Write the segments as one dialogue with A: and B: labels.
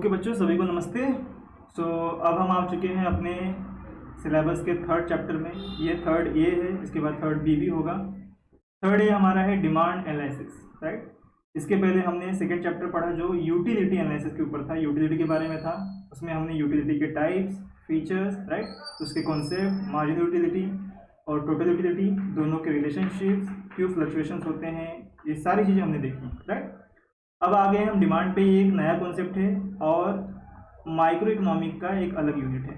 A: Okay बच्चों, सभी को नमस्ते। अब हम आ चुके हैं अपने सिलेबस के थर्ड चैप्टर में। ये थर्ड ए है, इसके बाद थर्ड बी भी होगा। थर्ड ए हमारा है डिमांड एनालिसिस, राइट। इसके पहले हमने सेकेंड चैप्टर पढ़ा जो यूटिलिटी एनालिसिस के ऊपर था, यूटिलिटी के बारे में था। उसमें हमने यूटिलिटी के टाइप्स, फीचर्स, राइट, उसके कॉन्सेप्ट, मार्जिनल यूटिलिटी और टोटल यूटिलिटी, दोनों के रिलेशनशिप्स, क्यों फ्लक्चुएशंस होते हैं, ये सारी चीज़ें हमने देखी, राइट। अब आ गए हम डिमांड पे। एक नया कॉन्सेप्ट है और माइक्रो इकोनॉमिक का एक अलग यूनिट है।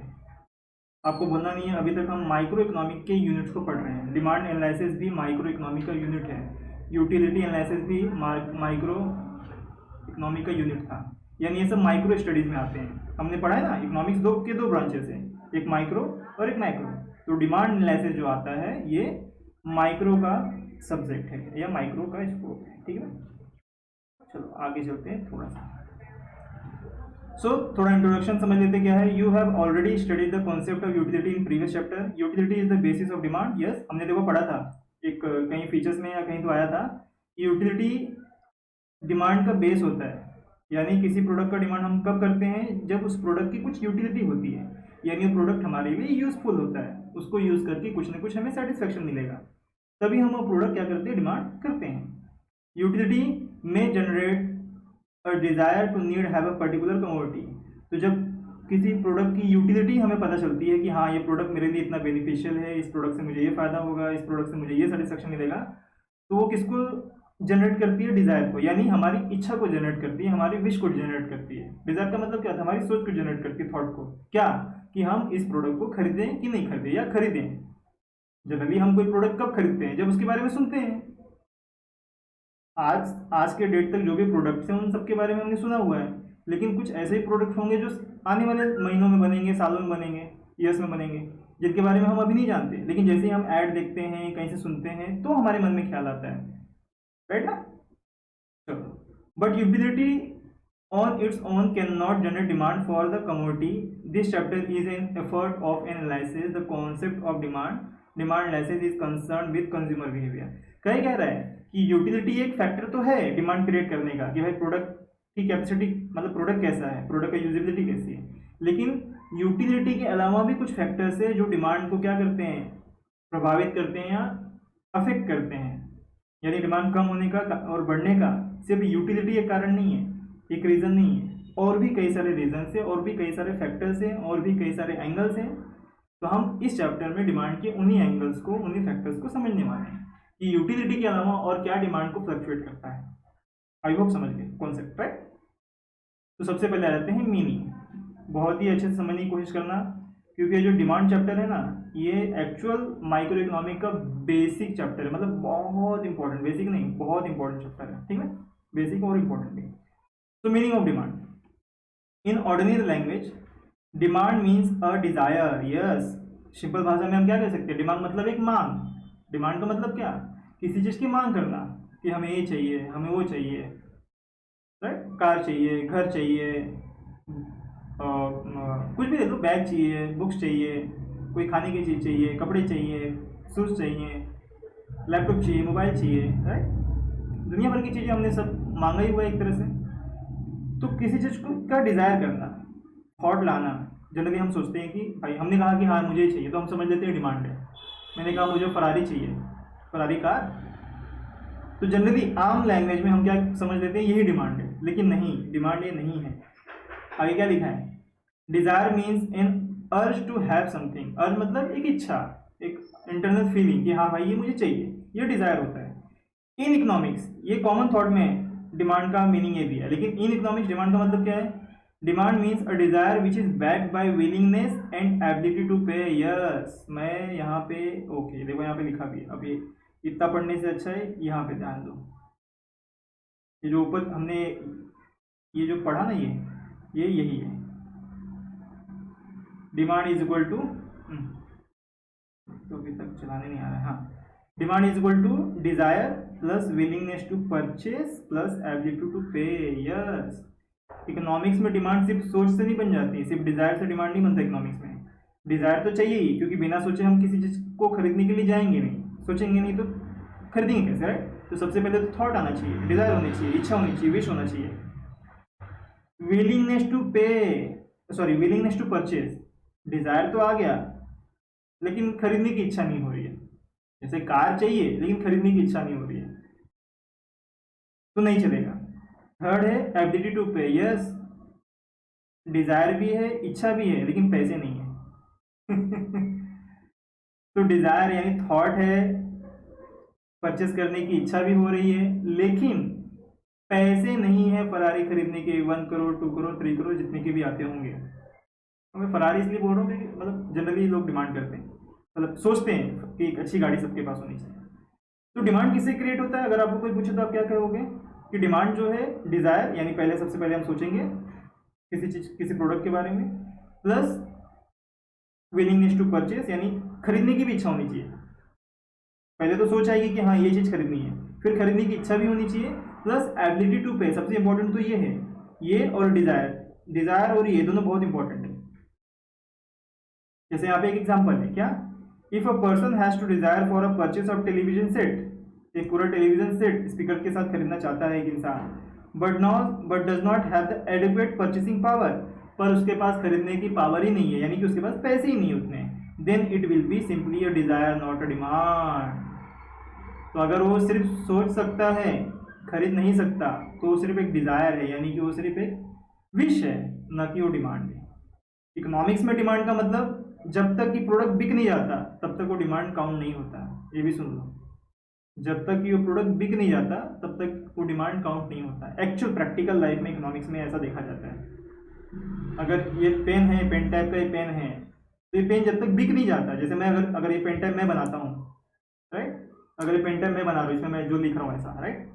A: आपको बोलना नहीं है, अभी तक हम माइक्रो इकोनॉमिक के यूनिट्स को पढ़ रहे हैं। डिमांड एनालिसिस भी माइक्रो इकोनॉमिक का यूनिट है, यूटिलिटी एनालिसिस भी माइक्रो इकोनॉमिक का यूनिट था। यानी ये सब माइक्रो स्टडीज में आते हैं। हमने पढ़ा है ना, इकोनॉमिक्स दो ब्रांचेस हैं, एक माइक्रो और एक मैक्रो। तो डिमांड एनालिसिस जो आता है ये माइक्रो का सब्जेक्ट है या माइक्रो का स्कोप है, ठीक है। चलो आगे चलते हैं थोड़ा सा। थोड़ा इंट्रोडक्शन समझ लेते क्या है। You have already studied the concept of utility in previous chapter. Utility is the basis of demand. Yes, हमने देखो पढ़ा था एक कहीं फीचर्स में या कहीं तो आया था। यूटिलिटी डिमांड का बेस होता है, यानी किसी प्रोडक्ट का डिमांड हम कब करते हैं, जब उस प्रोडक्ट की कुछ यूटिलिटी होती है, यानी वो प्रोडक्ट हमारे लिए यूजफुल होता है, उसको यूज करके कुछ ना कुछ हमें सेटिस्फेक्शन मिलेगा, तभी हम वो प्रोडक्ट क्या करते हैं, डिमांड करते हैं। यूटिलिटी में generate a desire to need have a particular commodity. तो जब किसी प्रोडक्ट की यूटिलिटी हमें पता चलती है कि हाँ ये प्रोडक्ट मेरे लिए इतना बेनिफिशियल है, इस प्रोडक्ट से मुझे ये फ़ायदा होगा, इस प्रोडक्ट से मुझे ये सेटिस्फेक्शन मिलेगा, तो वो किसको जनरेट करती है, डिज़ायर को, यानी हमारी इच्छा को जनरेट करती है, हमारी विश को जनरेट करती है। डिज़ायर का मतलब क्या था, हमारी सोच को जनरेट करती है, थॉट को, क्या कि हम इस प्रोडक्ट को खरीदें कि नहीं खरीदें या खरीदें। जनरली हम कोई प्रोडक्ट कब खरीदते हैं, जब उसके बारे में सुनते हैं। आज के डेट तक जो भी प्रोडक्ट्स हैं उन सब के बारे में हमने सुना हुआ है, लेकिन कुछ ऐसे ही प्रोडक्ट होंगे जो आने वाले महीनों में बनेंगे, सालों में बनेंगे, ईयर्स में बनेंगे, जिनके बारे में हम अभी नहीं जानते, लेकिन जैसे ही हम ऐड देखते हैं, कहीं से सुनते हैं, तो हमारे मन में ख्याल आता है, राइट ना। चलो, but utility on its own can not generate demand for the commodity. This chapter is an effort of analysis the concept of demand. Demand analysis is concern with consumer behaviour. कह रहा है कि utility एक factor तो है demand create करने का, कि भाई प्रोडक्ट की कैपेसिटी, मतलब प्रोडक्ट कैसा है, प्रोडक्ट का यूजिबिलिटी कैसी है, लेकिन यूटिलिटी के अलावा भी कुछ फैक्टर्स है जो डिमांड को क्या करते हैं, प्रभावित करते हैं या अफेक्ट करते हैं। यानी डिमांड कम होने का और बढ़ने का सिर्फ यूटिलिटी एक कारण नहीं है, एक रीज़न नहीं है, और भी कई सारे रीजन है, और भी कई सारे फैक्टर्स हैं, और भी कई सारे एंगल्स हैं। तो हम इस चैप्टर में डिमांड के उन्हीं एंगल्स को, उन्हीं फैक्टर्स को समझने वाले हैं कि यूटिलिटी के अलावा और क्या डिमांड को फ्लक्चुएट करता है। आई होप समझ गए कॉन्सेप्ट, राइट। तो सबसे पहले आ जाते हैं मीनिंग। बहुत ही अच्छे से समझने की कोशिश करना, क्योंकि जो डिमांड चैप्टर है ना, ये एक्चुअल माइक्रो इकोनॉमिक का बेसिक चैप्टर है, मतलब बहुत इंपॉर्टेंट, बेसिक नहीं बहुत इंपॉर्टेंट चैप्टर है, ठीक है, बेसिक और इंपॉर्टेंट भी। तो meaning of demand in ordinary language, demand means a desire. Yes, simple भाषा में हम क्या कह सकते हैं, डिमांड मतलब एक मांग। डिमांड का मतलब क्या, किसी चीज़ की मांग करना, कि हमें ये चाहिए, हमें वो चाहिए, राइट, कार चाहिए, घर चाहिए, कुछ भी दे दो, बैग चाहिए, बुक्स चाहिए, कोई खाने की चीज़ चाहिए, कपड़े चाहिए, शूज़ चाहिए, लैपटॉप चाहिए, मोबाइल चाहिए, राइट। दुनिया भर की चीज़ें हमने सब मांगा ही हुआ एक तरह से। तो किसी चीज़ को का डिज़ायर करना, थॉट लाना। जनरली हम सोचते हैं कि भाई हमने कहा कि हाँ मुझे चाहिए, तो हम समझ लेते हैं डिमांड है। मैंने कहा मुझे फरारी चाहिए, फरारी कार, तो जनरली आम लैंग्वेज में हम क्या समझ लेते हैं, यही डिमांड है, लेकिन नहीं, डिमांड ये नहीं है। आगे क्या लिखा है, desire means an urge to have something. Urge मतलब एक इच्छा, एक इंटरनल फीलिंग कि हाँ भाई ये मुझे चाहिए, ये डिज़ायर होता है। इन इकोनॉमिक्स, ये कॉमन थॉट में डिमांड का मीनिंग ये भी है, लेकिन इन इकोनॉमिक्स डिमांड का मतलब क्या है, demand means a desire which is backed by willingness and ability to pay. Yes, मैं यहाँ पे ओके देखो यहाँ पे लिखा भी है। अब ये इतना पढ़ने से अच्छा है यहाँ पे ध्यान दो, ये जो ऊपर हमने ये जो पढ़ा ना, ये यही है, डिमांड इज इक्वल टू, तो अभी तक चलाने नहीं आ रहा है, हाँ, demand is equal to desire plus willingness to purchase plus ability to pay. Yes, economics में डिमांड सिर्फ सोच से नहीं बन जाती, सिर्फ डिज़ायर से डिमांड नहीं बनता। इकोनॉमिक्स में डिज़ायर तो चाहिए ही, क्योंकि बिना सोचे हम किसी चीज़ को खरीदने के लिए जाएंगे नहीं, सोचेंगे नहीं तो खरीदेंगे कैसे, राइट। तो सबसे पहले तो थॉट आना चाहिए, डिज़ायर होनी चाहिए, इच्छा होनी चाहिए, विश होना चाहिए। Willingness to pay, sorry willingness to purchase, desire तो आ गया लेकिन खरीदने की इच्छा नहीं हो रही है। जैसे कार चाहिए लेकिन खरीदने की इच्छा नहीं हो रही है, तो नहीं चलेगा। थर्ड है ability to pay, yes Dzire भी है, इच्छा भी है, लेकिन पैसे नहीं है। तो डिजायर यानी थॉट है, परचेस करने की इच्छा भी हो रही है, लेकिन पैसे नहीं है फरारी खरीदने के, 1 करोड़ 2 करोड़ 3 करोड़ जितने के भी आते होंगे। तो मैं फरारी इसलिए बोल रहा हूँ कि मतलब जनरली लोग डिमांड करते हैं, मतलब सोचते हैं कि एक अच्छी गाड़ी सबके पास होनी चाहिए। तो डिमांड किससे क्रिएट होता है? अगर आपको कोई पूछे तो आप क्या कहोगे कि डिमांड जो है डिजायर, यानी पहले सबसे पहले हम सोचेंगे किसी चीज किसी प्रोडक्ट के बारे में, प्लस विलिंगनेस टू परचेस यानी खरीदने की भी इच्छा होनी चाहिए। पहले तो सोच आएगी कि हाँ ये चीज खरीदनी है, फिर खरीदने की इच्छा भी होनी चाहिए, प्लस एबिलिटी टू पे। सबसे इंपॉर्टेंट तो ये है, ये और डिजायर, डिजायर और ये दोनों बहुत इंपॉर्टेंट है। जैसे यहाँ पे एक एग्जांपल है, क्या, if a person has to desire for a purchase of television set, एक पूरा टेलीविजन सेट स्पीकर के साथ खरीदना चाहता है एक इंसान, but does not have the adequate purchasing power, पर उसके पास खरीदने की पावर ही नहीं है, यानी कि उसके पास पैसे ही नहीं उतने, then it will be simply a desire not a demand. तो अगर वो सिर्फ सोच सकता है, खरीद नहीं सकता, तो वो सिर्फ एक डिजायर है, यानी कि वो सिर्फ एक विश है, ना कि वो डिमांड है। इकोनॉमिक्स में डिमांड का मतलब जब तक कि प्रोडक्ट बिक नहीं जाता तब तक वो डिमांड काउंट नहीं होता, ये भी सुन लो। जब तक कि वो प्रोडक्ट बिक नहीं जाता तब तक वो डिमांड काउंट नहीं होता। एक्चुअल प्रैक्टिकल लाइफ में इकोनॉमिक्स में ऐसा देखा जाता है। अगर ये पेन है, पेन टाइप का ये पेन है, तो ये पेन जब तक बिक नहीं जाता, जैसे मैं अगर ये पेन टाइप मैं बनाता हूँ, राइट, अगर ये पेन टाइप मैं बना रहा हूँ, इसमें मैं जो लिख रहा हूँ ऐसा, राइट,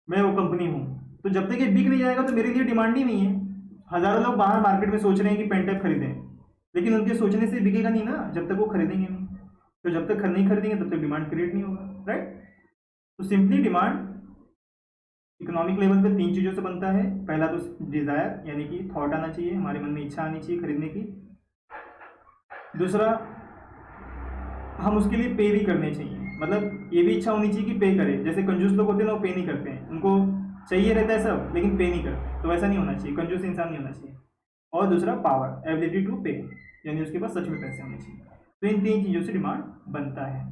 A: मैं वो कंपनी हूँ, तो जब तक ये बिक नहीं जाएगा तो मेरे लिए डिमांड ही नहीं है। हजारों लोग बाहर मार्केट में सोच रहे हैं कि पेन टाइप खरीदें, लेकिन उनके सोचने से बिकेगा नहीं ना, जब तक वो खरीदेंगे नहीं। तो जब तक नहीं खरीदेंगे तब तक डिमांड क्रिएट नहीं होगा, राइट। तो सिंपली डिमांड इकोनॉमिक लेवल पे 3 चीज़ों से बनता है। पहला तो डिजायर यानी कि थॉट आना चाहिए, हमारे मन में इच्छा आनी चाहिए खरीदने की। दूसरा, हम उसके लिए पे भी करने चाहिए, मतलब ये भी इच्छा होनी चाहिए कि पे करें। जैसे कंजूस लोग होते हैं ना, वो पे नहीं करते हैं, उनको चाहिए रहता है सब लेकिन पे नहीं करते, तो वैसा नहीं होना चाहिए, कंजूस इंसान नहीं होना चाहिए। और दूसरा पावर, एबिलिटी टू पे, यानी उसके पास सच में पैसे होने चाहिए। तो इन 3 चीज़ों से डिमांड बनता है।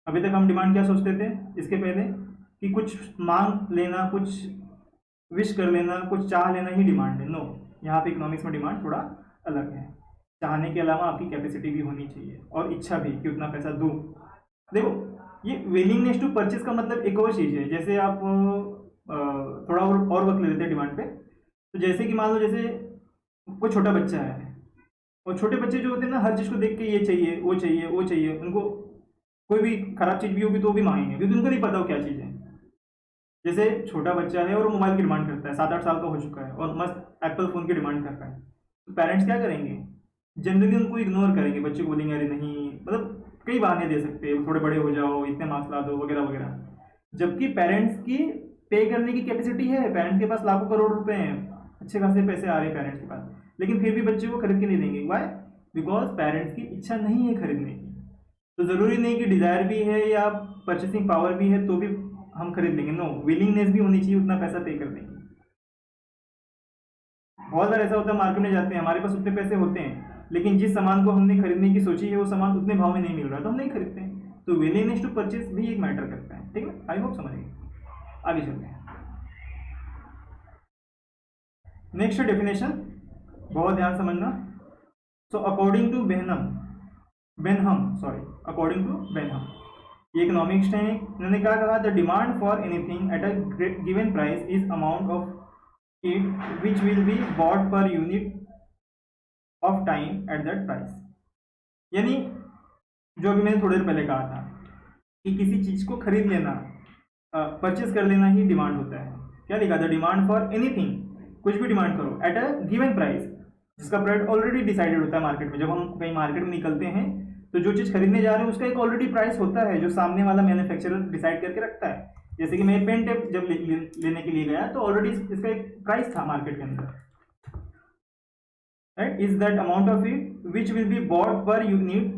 A: अभी तक हम डिमांड क्या सोचते थे इसके पहले, कि कुछ मांग लेना, कुछ विश कर लेना, कुछ चाह लेना ही डिमांड है। नो, यहाँ पे इकोनॉमिक्स में डिमांड थोड़ा अलग है। चाहने के अलावा आपकी कैपेसिटी भी होनी चाहिए और इच्छा भी कि उतना पैसा दूँ। देखो, ये विलिंगनेस टू परचेज का मतलब एक और चीज़ है। जैसे आप थोड़ा और वक्त ले लेते हैं डिमांड पे। तो जैसे कि मान लो जैसे कोई छोटा बच्चा है, और छोटे बच्चे जो होते हैं ना, हर चीज़ को देख के ये चाहिए वो चाहिए वो चाहिए, उनको कोई भी खराब चीज़ भी होगी तो वो भी मांगेंगे, क्योंकि उनको नहीं पता वो क्या चीज़ है। जैसे छोटा बच्चा है और मोबाइल की डिमांड करता है, 7-8 साल का हो चुका है और मस्त एप्पल फ़ोन की डिमांड कर रहा है, तो पेरेंट्स क्या करेंगे? जनरली उनको इग्नोर करेंगे, बच्चे को बोलेंगे अरे नहीं, मतलब कई बहाने दे सकते हैं, थोड़े बड़े हो जाओ, इतने मार्क्स ला दो वगैरह वगैरह। जबकि पेरेंट्स की पे करने की कैपेसिटी है, पेरेंट्स के पास लाखों करोड़ रुपए हैं, अच्छे खासे पैसे आ रहे हैं पेरेंट्स के पास, लेकिन फिर भी बच्चे को खरीद के नहीं देंगे। वाई? बिकॉज पेरेंट्स की इच्छा नहीं है खरीदने की। तो ज़रूरी नहीं कि डिज़ायर भी है या परचेसिंग पावर भी है तो भी हम खरीद लेंगे। नो, विलिंगनेस भी होनी चाहिए उतना पैसा पे करने की। बहुत बार ऐसा होता है, मार्केट में जाते हैं, हमारे पास उतने पैसे होते हैं, लेकिन जिस सामान को हमने खरीदने की सोची है वो सामान उतने भाव में नहीं मिल रहा, तो हम नहीं खरीदते हैं। तो विलिंगनेस टू परचेस भी एक मैटर करता है, ठीक है। आई होप समझ गए। आगे चलते हैं। नेक्स्ट डेफिनेशन, बहुत ध्यान समझना। So according to according to Benham, ये इकोनॉमिक्स हैं, इन्होंने क्या कहा? The demand for anything at a given price is amount of it which will be bought per unit of time at that price. यानी जो अभी मैंने थोड़ी देर पहले कहा था कि किसी चीज को खरीद लेना, परचेज कर लेना ही डिमांड होता है। क्या लिखा? द डिमांड फॉर एनीथिंग, कुछ भी डिमांड करो, एट अ गिवन प्राइस, जिसका प्राइस ऑलरेडी डिसाइडेड होता है मार्केट में। जब हम कहीं मार्केट में निकलते हैं तो जो चीज़ खरीदने जा रहे हैं उसका एक ऑलरेडी प्राइस होता है जो सामने वाला मैन्युफैक्चरर डिसाइड करके रखता है। जैसे कि मैं पेन टेप जब लेने के लिए गया तो ऑलरेडी इसका एक प्राइस था मार्केट के अंदर, right. Is that amount of it which will be bought per unit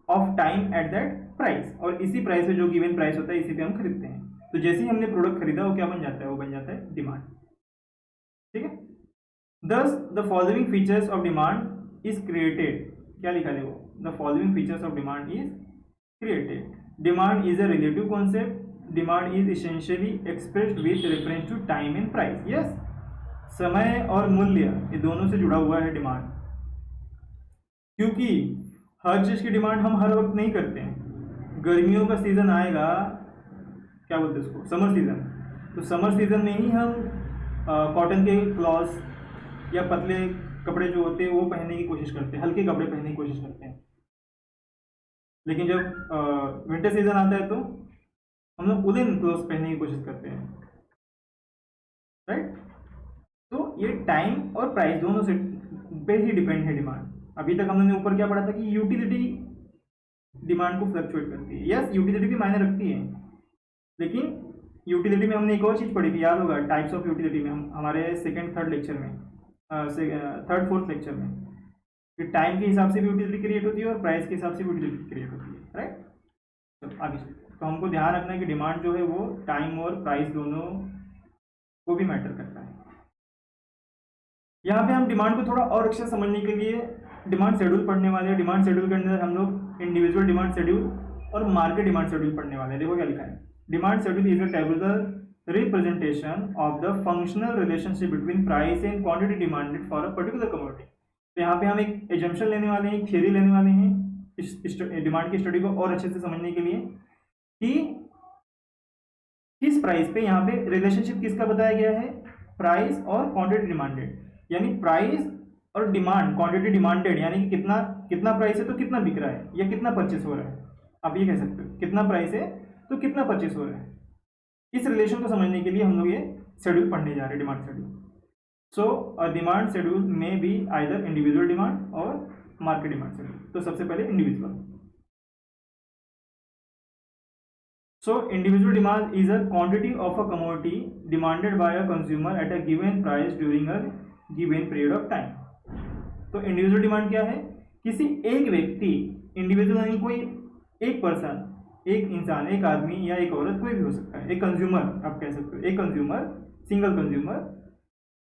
A: of time at that price, और इसी प्राइस पे जो गिवन प्राइस होता है इसी पे हम खरीदते हैं। तो जैसे ही हमने प्रोडक्ट खरीदा वो क्या बन जाता है? वो बन जाता है डिमांड, ठीक है। Thus the following features of demand is created, क्या लिखा है वो, the following features of demand is created. Demand is a relative concept. Demand is essentially expressed with reference to time and price. Yes, समय और मूल्य ये दोनों से जुड़ा हुआ है डिमांड, क्योंकि हर चीज की डिमांड हम हर वक्त नहीं करते हैं. गर्मियों का सीजन आएगा, क्या बोलते हैं उसको, समर सीजन, तो समर सीजन में ही हम कॉटन के क्लॉथ या पतले कपड़े जो होते हैं वो पहनने की कोशिश करते हैं, हल्के कपड़े पहनने की कोशिश करते हैं. लेकिन जब विंटर सीजन आता है तो हम लोग वुलन क्लोथ्स पहनने की कोशिश करते हैं, राइट. तो ये टाइम और प्राइस दोनों से पे ही डिपेंड है डिमांड. अभी तक हमने ऊपर क्या पढ़ा था कि यूटिलिटी डिमांड को फ्लक्चुएट करती है. यस, यूटिलिटी भी मायने रखती है, लेकिन यूटिलिटी में हमने एक और चीज़ पढ़ी थी, याद होगा, टाइप्स ऑफ यूटिलिटी में, हम हमारे सेकंड थर्ड लेक्चर में, थर्ड फोर्थ लेक्चर में, कि टाइम के हिसाब से भी यूटिलिटी क्रिएट होती है और प्राइस के हिसाब से भी यूटिलिटी क्रिएट होती है, राइट. तो आगे तो हमको ध्यान रखना है कि डिमांड जो है वो टाइम और प्राइस दोनों को भी मैटर करता है. यहाँ पे हम डिमांड को थोड़ा और अच्छे से समझने के लिए डिमांड शेड्यूल पढ़ने वाले हैं. डिमांड शेड्यूल के अंदर हम लोग इंडिविजुअल डिमांड शेड्यूल और मार्केट डिमांड शेड्यूल पढ़ने वाले हैं. देखो क्या लिखा है, demand schedule is a tabular representation of the functional relationship between price and quantity demanded for a particular commodity. तो यहाँ पे हम एक एजम्पशन लेने वाले हैं, एक थियरी लेने वाले हैं इस डिमांड की स्टडी को और अच्छे से समझने के लिए, कि किस प्राइस पे यहाँ पे रिलेशनशिप किसका बताया गया है, प्राइस और क्वांटिटी डिमांडेड. यानी प्राइस और डिमांड, क्वांटिटी डिमांडेड यानी कि कितना कितना प्राइस है तो कितना बिक रहा है या कितना परचेस हो रहा है. आप ये कह सकते हो, कितना प्राइस है तो कितना परचेस हो रहा है. इस रिलेशन को समझने के लिए हम लोग ये शेड्यूल पढ़ने जा रहे हैं, demand schedule. So a demand schedule में बी आइदर इंडिविजुअल डिमांड और मार्केट डिमांड शेड्यूल. तो सबसे पहले individual. So individual demand is a quantity of a commodity demanded by a consumer at a given price during a given period of time. तो individual demand क्या है, किसी एक व्यक्ति, इंडिविजुअल यानी कोई एक पर्सन, एक इंसान, एक आदमी या एक औरत, कोई भी हो सकता है, एक कंज्यूमर आप कह सकते हो, एक कंज्यूमर, सिंगल कंज्यूमर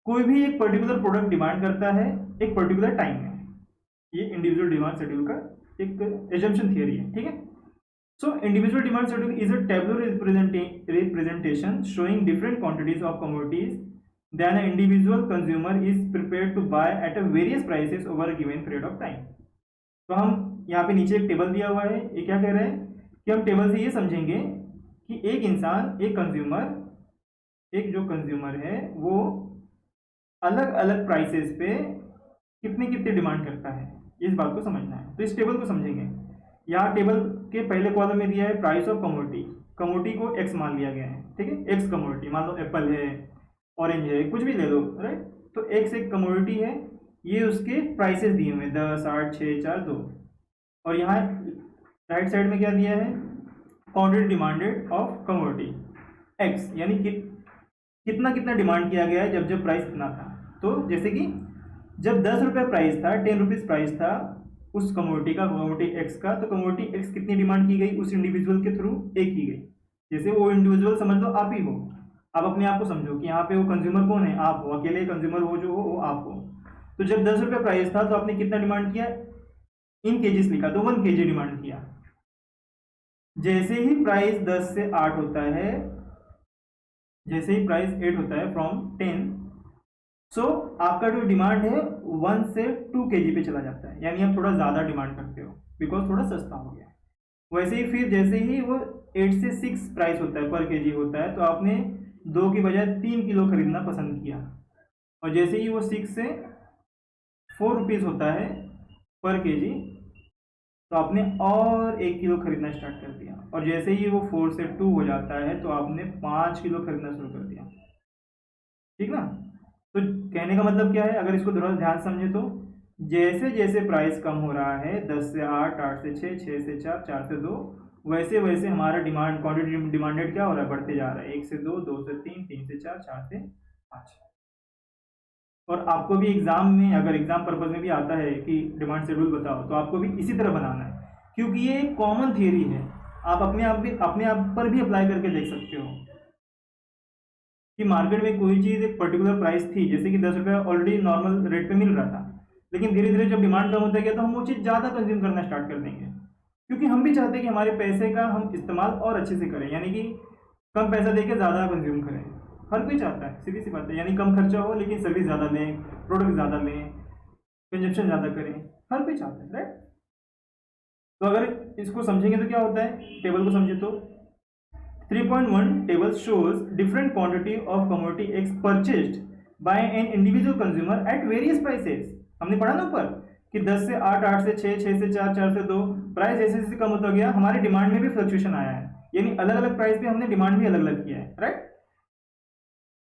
A: कोई भी एक पर्टिकुलर प्रोडक्ट डिमांड करता है एक पर्टिकुलर टाइम में. ये इंडिविजुअल डिमांड शेड्यूल का एक एजम्पशन थियरी है, ठीक है. So individual demand schedule is a tabular representation showing different quantities of commodities that an individual consumer is prepared to buy at a various prices over a given period of time. तो हम यहाँ पे नीचे एक table दिया हुआ है, ये क्या कह रहे हैं कि हम टेबल से ये समझेंगे कि एक इंसान, एक कंज्यूमर, एक जो कंज्यूमर है वो अलग अलग प्राइसेस पे कितनी कितनी डिमांड करता है, इस बात को समझना है. तो इस टेबल को समझेंगे. यहाँ टेबल के पहले कॉलम में दिया है प्राइस ऑफ कमोडिटी. कमोडिटी को एक्स मान लिया गया है, ठीक है, एक्स कमोडिटी. मान लो एप्पल है, ऑरेंज है, कुछ भी ले लो, राइट. तो एक्स एक कमोडिटी है, ये उसके प्राइसेस दिए हुए 10, 8, 6, 4, 2. और यहाँ राइट साइड में क्या दिया है, quantity demanded of commodity x, यानी कि कितना कितना डिमांड किया गया है जब जब प्राइस इतना था. तो जैसे कि जब 10 रुपये प्राइस था, 10 रुपीज़ प्राइस था उस कमोडिटी का, कमोडिटी एक्स का, तो कमोडिटी एक्स कितनी डिमांड की गई उस इंडिविजुअल के थ्रू, एक की गई. जैसे वो इंडिविजुअल समझ लो आप ही हो, आप अपने आप को समझो कि यहाँ पे वो कंज्यूमर कौन है, आप हो, अकेले कंज्यूमर हो जो हो वो आप हो. तो जब 10 रुपये प्राइस था तो आपने कितना डिमांड किया, इन केजीस लिखा तो 1 kg डिमांड किया. जैसे ही प्राइस 10 से 8 होता है, जैसे ही प्राइस 8 होता है फ्रॉम 10, सो आपका जो डिमांड है 1 से 2 kg पे चला जाता है, यानी आप थोड़ा ज़्यादा डिमांड करते हो बिकॉज थोड़ा सस्ता हो गया. वैसे ही फिर जैसे ही वो 8 से 6 प्राइस होता है, पर केजी होता है, तो आपने 2 की बजाय 3 किलो खरीदना पसंद किया. और जैसे ही वो 6 से 4 रुपीज़ होता है पर केजी, तो आपने और 1 किलो खरीदना स्टार्ट कर दिया. और जैसे ही वो 4 से 2 हो जाता है तो आपने 5 किलो खरीदना शुरू कर दिया, ठीक ना. तो कहने का मतलब क्या है, अगर इसको थोड़ा ध्यान समझे तो जैसे जैसे प्राइस कम हो रहा है, 10 से 8, 8 से 6, 6 से 4, 4 से 2, वैसे वैसे हमारा डिमांड, क्वांटिटी डिमांडेड क्या हो रहा है, बढ़ते जा रहा है. 1 से 2, 2 से 3, 3 से 4, 4 से 5. और आपको भी एग्जाम में, अगर एग्जाम पर्पज में भी आता है कि डिमांड शेड्यूल बताओ, तो आपको भी इसी तरह बनाना है, क्योंकि ये एक कॉमन थियरी है. आप अपने आप पर भी अप्लाई करके देख सकते हो कि मार्केट में कोई चीज़ एक पर्टिकुलर प्राइस थी, जैसे कि 10 रुपये ऑलरेडी नॉर्मल रेट पे मिल रहा था, लेकिन धीरे धीरे जब डिमांड कम होता गया तो हम वो चीज़ ज़्यादा कंज्यूम करना स्टार्ट कर देंगे, क्योंकि हम भी चाहते हैं कि हमारे पैसे का हम इस्तेमाल और अच्छे से करें, यानी कि कम पैसा देके ज़्यादा कंज्यूम करें। हर कोई चाहता है, सीधी सी बात है, यानी कम खर्चा हो लेकिन सर्विस ज़्यादा लें, प्रोडक्ट ज़्यादा लें, कंजप्शन ज़्यादा करें, हर कोई चाहता है, राइट। तो अगर इसको समझेंगे तो क्या होता है, टेबल को समझे तो 3.1 table shows different quantity of commodity x purchased bye an individual consumer at various prices. हमने पढ़ा ना ऊपर कि 10 से 8, 8 से 6, 6 से 4, 4 से 2, प्राइस जैसे जैसे कम होता गया हमारी डिमांड में भी फ्लक्चुएशन आया है, यानी अलग अलग प्राइस पे हमने डिमांड भी अलग अलग किया है, right.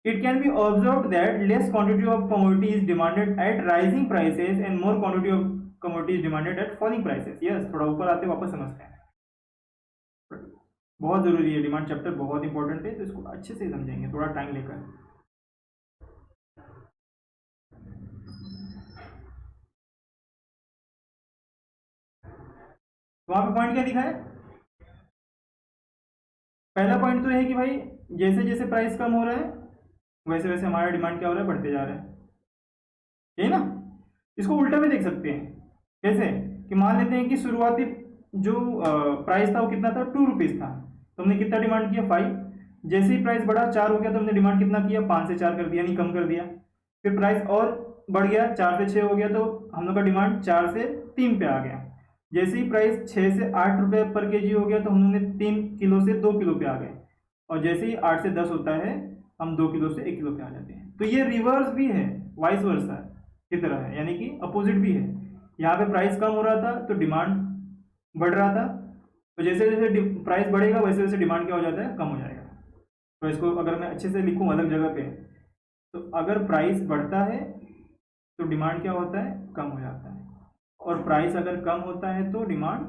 A: It can be observed that less quantity of commodity is demanded at rising prices and more quantity of commodity is demanded at falling prices. Yes, थोड़ा ऊपर आते वापस समझते हैं, बहुत जरूरी है, डिमांड चैप्टर बहुत इंपॉर्टेंट है, तो इसको अच्छे से समझेंगे थोड़ा टाइम लेकर। तो वहां पे पॉइंट क्या लिखा है, पहला पॉइंट तो है कि भाई जैसे जैसे प्राइस कम हो रहा है वैसे वैसे हमारा डिमांड क्या हो रहा है, बढ़ते जा रहा है, यही ना। इसको उल्टा भी देख सकते हैं, कैसे कि मान लेते हैं कि शुरुआती जो प्राइस था वो कितना था, 2 रुपीज़ था, तो हमने कितना डिमांड किया, 5। जैसे ही प्राइस बढ़ा 4 हो गया तो हमने डिमांड कितना किया, 5 से 4 कर दिया, यानी कम कर दिया। फिर प्राइस और बढ़ गया, 4 से 6 हो गया, तो हम लोग का डिमांड 4 से 3 पे आ गया। जैसे ही प्राइस 6 से 8 रुपये पर केजी हो गया तो हम लोगों ने 3 किलो से 2 किलो पे आ गए, और जैसे ही 8 से 10 होता है हम 2 किलो से 1 किलो पे आ जाते हैं। तो ये रिवर्स भी है, वाइस वर्सा की तरह है, यानी कि अपोजिट भी है। यहाँ पे प्राइस कम हो रहा था तो डिमांड बढ़ रहा था, तो जैसे जैसे प्राइस बढ़ेगा वैसे वैसे डिमांड क्या हो जाता है, कम हो जाएगा। तो इसको अगर मैं अच्छे से लिखूँ अलग जगह पे, तो अगर प्राइस बढ़ता है तो डिमांड क्या होता है, कम हो जाता है, और प्राइस अगर कम होता है तो डिमांड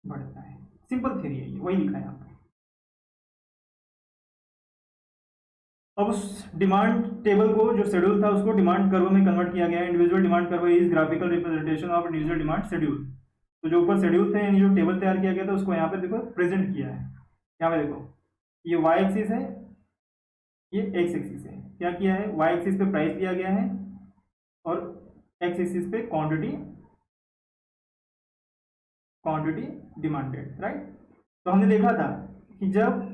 A: बढ़ता है। सिंपल थ्योरी है ये, वही लिखा है यहाँ पे। अब उस डिमांड टेबल को जो शेड्यूल था उसको डिमांड कर्व में कन्वर्ट किया गया है। Individual demand curve is graphical representation of individual demand schedule. तो जो ऊपर शेड्यूल थे यानी जो टेबल तैयार किया गया था उसको यहाँ पे देखो प्रेजेंट किया है। यहाँ पे देखो ये वाई एक्सिस है, ये एक्स एक्सिस है। क्या किया है, वाई एक्सिस पे प्राइस दिया गया है और एक्स एक्सिस पे क्वांटिटी डिमांडेड, राइट। तो हमने देखा था कि जब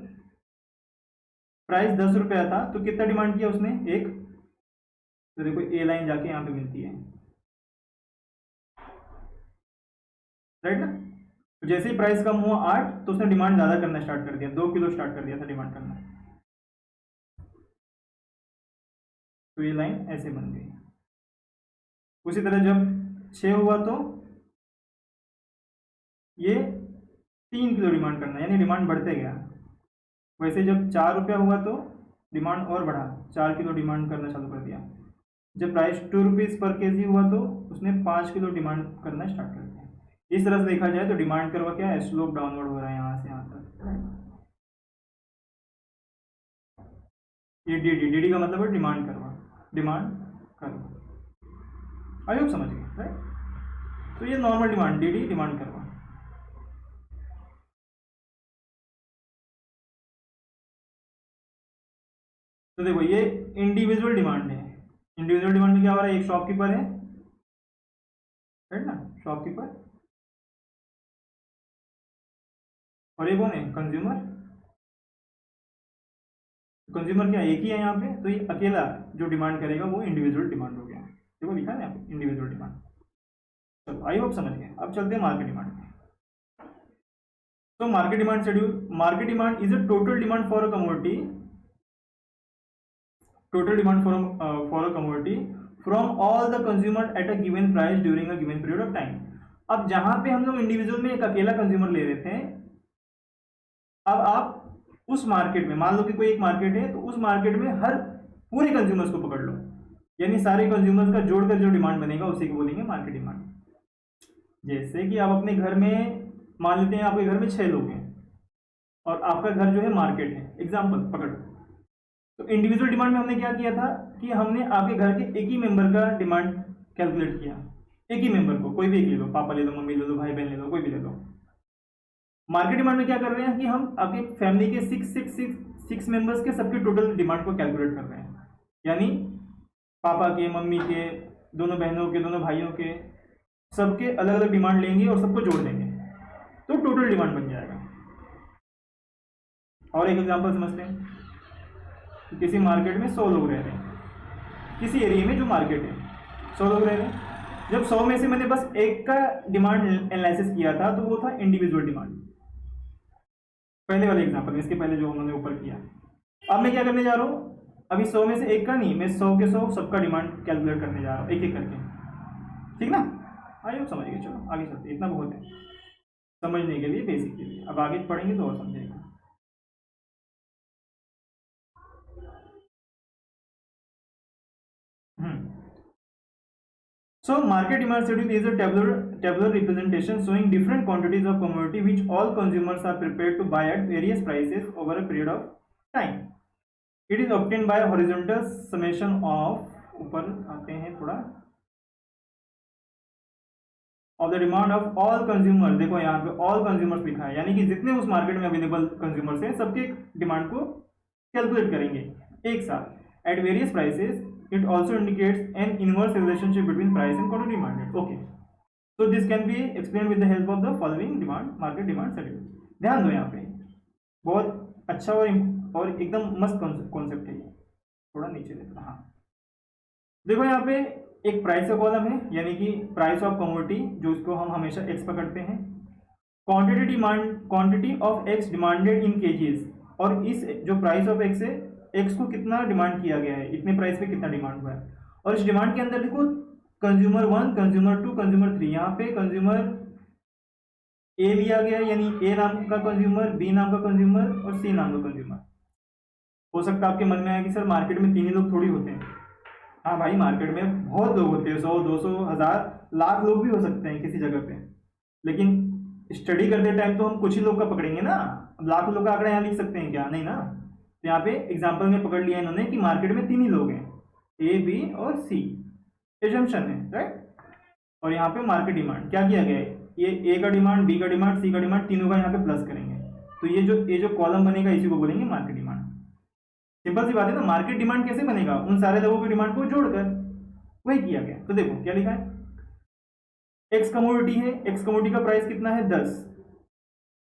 A: प्राइस 10 रुपया था तो कितना डिमांड किया उसने, 1। तो देखो ए लाइन जाके यहाँ पे मिलती है, राइट ना। तो जैसे ही प्राइस कम हुआ 8 तो उसने डिमांड ज़्यादा करना स्टार्ट कर दिया, 2 किलो स्टार्ट कर दिया था डिमांड करना। तो ये लाइन ऐसे बन गई। उसी तरह जब 6 हुआ तो ये 3 किलो डिमांड करना, यानी डिमांड बढ़ते गया। वैसे जब 4 रुपया हुआ तो डिमांड और बढ़ा, 4 किलो डिमांड करना चालू कर दिया। जब प्राइस 2 रुपीज़ पर केजी हुआ तो उसने 5 किलो डिमांड करना स्टार्ट कर दिया। इस तरह से देखा जाए तो डिमांड कर्व क्या है, स्लोप डाउनवर्ड हो रहा है यहाँ से यहाँ तक। ये डी का मतलब है डिमांड कर्व। आई होप समझ गए, राइट। तो ये normal demand, D demand curve. तो देखो ये इंडिविजुअल डिमांड है। इंडिविजुअल डिमांड में क्या हो रहा है, एक शॉपकीपर है, राइट ना, शॉपकीपर, और ये कौन है, कंज्यूमर। कंज्यूमर क्या एक ही है यहाँ पे, तो ये अकेला जो डिमांड करेगा वो इंडिविजुअल डिमांड हो गया। देखो लिखा है यहाँ पे इंडिविजुअल डिमांड। चलो आई होप समझ गए। अब चलते हैं मार्केट डिमांड में। तो market demand schedule, market demand is a total demand for a commodity, total demand for a commodity from all the consumer at a given price during a given period of time। अब जहां पे हम लोग individual में एक अकेला consumer ले रहे थे, अब आप उस मार्केट में, मान लो कि कोई एक मार्केट है, तो उस मार्केट में हर पूरे कंज्यूमर्स को पकड़ लो, यानी सारे कंज्यूमर्स का जोड़कर जो डिमांड बनेगा उसी को बोलेंगे मार्केट डिमांड। जैसे कि आप अपने घर में मान लेते हैं आपके घर में 6 लोग हैं और आपका घर जो है मार्केट है, एग्जाम्पल पकड़ो। तो इंडिविजुअल डिमांड में हमने क्या किया था कि हमने आपके घर के एक ही मेंबर का डिमांड कैलकुलेट किया, एक ही मेंबर को, कोई भी एक ले लो, पापा ले लो, मम्मी ले लो, भाई बहन ले लो, कोई भी ले लो। मार्केट डिमांड में क्या कर रहे हैं कि हम आपके फैमिली के 6 मेंबर्स के सबके टोटल डिमांड को कैलकुलेट कर रहे हैं, यानी पापा के, मम्मी के, दोनों बहनों के, दोनों भाइयों के, सबके अलग अलग डिमांड लेंगे और सबको जोड़ देंगे तो टोटल डिमांड बन जाएगा। और एक एग्जांपल समझते हैं कि किसी मार्केट में 100 लोग रह रहे हैं, किसी एरिया में जो मार्केट है 100 लोग रह रहे हैं। जब 100 में से मैंने बस एक का डिमांड एनालिसिस किया था तो वो था इंडिविजुअल डिमांड, पहले वाले एग्जांपल में, इसके पहले जो उन्होंने ऊपर किया। अब मैं क्या करने जा रहा हूँ, अभी 100 में से एक का नहीं, मैं 100 के 100 सबका डिमांड कैलकुलेट करने जा रहा हूँ एक एक करके, ठीक ना। आइए समझ गए, चलो आगे चलते, इतना बहुत है समझने के लिए, बेसिक के लिए। अब आगे पढ़ेंगे तो और समझेगा। So market demand schedule is a tabular representation showing different quantities of commodity which all consumers are prepared to buy at various prices over a period of time. It is obtained by a horizontal summation of, ऊपर आते हैं थोड़ा, of the demand of all consumers। देखो यहाँ पे all consumers लिखा है, यानी कि जितने उस मार्केट में अवेलेबल कंज्यूमर्स हैं सबके डिमांड को कैलकुलेट करेंगे एक साथ at various prices। It also indicates an inverse relationship between price and quantity demanded. Okay, so this can be explained with the help of the following market demand schedule। ध्यान दो, यहाँ पे बहुत अच्छा और एकदम मस्त कॉन्सेप्ट है ये। थोड़ा नीचे देखो, हाँ देखो यहाँ पे एक प्राइस का कॉलम है, यानी कि प्राइस ऑफ कमोडिटी, जो इसको हम हमेशा एक्स पकड़ते हैं। Quantity of x demanded in KGs, और इस जो प्राइस ऑफ एक्स है, एक्स को कितना डिमांड किया गया है, इतने प्राइस पे कितना डिमांड हुआ है। और इस डिमांड के अंदर देखो कंज्यूमर 1, कंज्यूमर 2, कंज्यूमर 3, यहाँ पे कंज्यूमर ए लिया गया है, यानी ए नाम का कंज्यूमर, बी नाम का कंज्यूमर और सी नाम का कंज्यूमर। हो सकता है आपके मन में आए कि सर मार्केट में 3 ही लोग थोड़ी होते हैं। हाँ भाई, मार्केट में बहुत लोग होते हैं, 100, 200, 1000, लाख लोग भी हो सकते हैं किसी जगह पे, लेकिन स्टडी करते टाइम तो हम कुछ ही लोग का पकड़ेंगे ना। अब लाखों लोग का आंकड़ा यहाँ लिख सकते हैं क्या? नहीं ना। तो यहाँ पे एग्जाम्पल में पकड़ लिया इन्होंने कि मार्केट में 3 ही लोग हैं, ए, बी और सी, एजम्पशन है, राइट। और यहाँ पे मार्केट डिमांड क्या किया गया है, ये ए का डिमांड, बी का डिमांड, सी का डिमांड, तीनों का यहाँ पे प्लस करेंगे, तो ये जो कॉलम बनेगा इसी को बोलेंगे मार्केट डिमांड। सिंपल सी बात है ना। मार्केट डिमांड कैसे बनेगा? उन सारे लोगों की डिमांड को जोड़कर, वही किया गया। तो देखो क्या लिखा है, एक्स कमोडिटी है, एक्स कमोडिटी का प्राइस कितना है 10।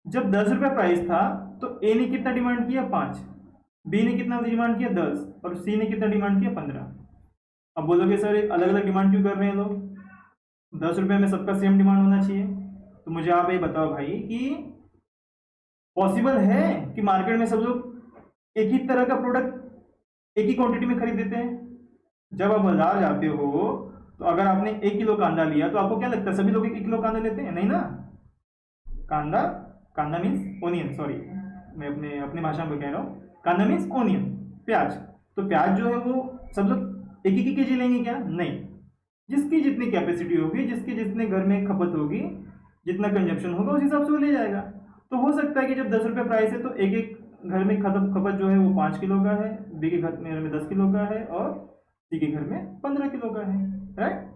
A: जब 10 रुपये प्राइस था तो ए ने कितना डिमांड किया 5, बी ने कितना डिमांड किया 10 और सी ने कितना डिमांड किया 15। अब बोलोगे सर अलग अलग डिमांड क्यों कर रहे हैं लोग, 10 रुपये में सबका सेम डिमांड होना चाहिए। तो मुझे आप ये बताओ भाई कि पॉसिबल है कि मार्केट में सब लोग एक ही तरह का प्रोडक्ट एक ही क्वांटिटी में खरीद देते हैं? जब आप बाजार जाते हो तो अगर आपने 1 किलो कांदा लिया तो आपको क्या लगता है सभी लोग 1 किलो कांदा लेते हैं? नहीं ना। कांदा मीन्स ओनियन, सॉरी मैं अपने भाषा में कह रहा हूँ, कांदा मीन्स ओनियन, प्याज। तो प्याज जो है वो सब लोग एक ही केजी लेंगे क्या? नहीं। जिसकी जितनी कैपेसिटी होगी, जिसके जितने घर में खपत होगी, जितना कंजप्शन होगा उस हिसाब से वो ले जाएगा। तो हो सकता है कि जब 10 रुपये प्राइस है तो एक एक घर में खपत जो है वो 5 किलो का है, बी के घर में 10 किलो का है और सी के घर में 15 किलो का है, राइट।